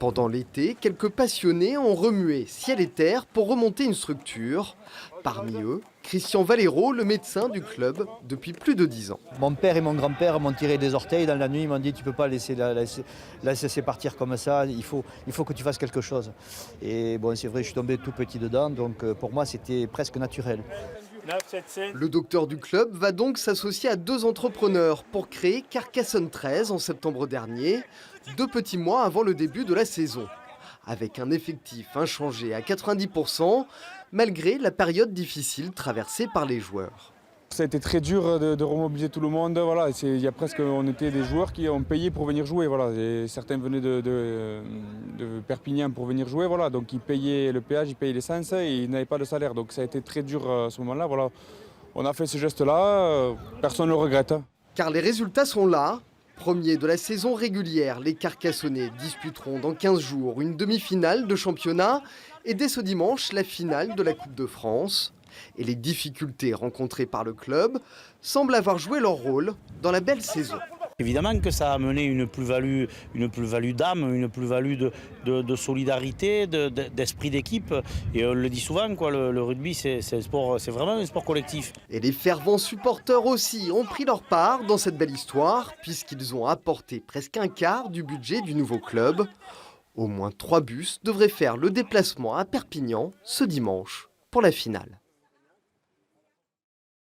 Pendant l'été, quelques passionnés ont remué ciel et terre pour remonter une structure. Parmi eux, Christian Valero, le médecin du club depuis plus de 10 ans. Mon père et mon grand-père m'ont tiré des orteils dans la nuit, ils m'ont dit tu peux pas laisser partir comme ça, il faut que tu fasses quelque chose. Et bon, c'est vrai, je suis tombé tout petit dedans, donc pour moi c'était presque naturel. Le docteur du club va donc s'associer à 2 entrepreneurs pour créer Carcassonne 13 en septembre dernier, 2 petits mois avant le début de la saison. Avec un effectif inchangé à 90%, malgré la période difficile traversée par les joueurs. Ça a été très dur de remobiliser tout le monde. Voilà. On était des joueurs qui ont payé pour venir jouer. Voilà. Et certains venaient de Perpignan pour venir jouer. Voilà. Donc ils payaient le péage, ils payaient l'essence et ils n'avaient pas de salaire. Donc ça a été très dur à ce moment-là. Voilà. On a fait ce geste-là, personne ne le regrette. Car les résultats sont là. Premier de la saison régulière, les Carcassonnais disputeront dans 15 jours une demi-finale de championnat et dès ce dimanche la finale de la Coupe de France. Et les difficultés rencontrées par le club semblent avoir joué leur rôle dans la belle saison. Évidemment que ça a amené une plus-value d'âme, une plus-value de solidarité, d'esprit d'équipe. Et on le dit souvent, quoi, le rugby, c'est vraiment un sport collectif. Et les fervents supporters aussi ont pris leur part dans cette belle histoire, puisqu'ils ont apporté presque un quart du budget du nouveau club. Au moins 3 bus devraient faire le déplacement à Perpignan ce dimanche pour la finale.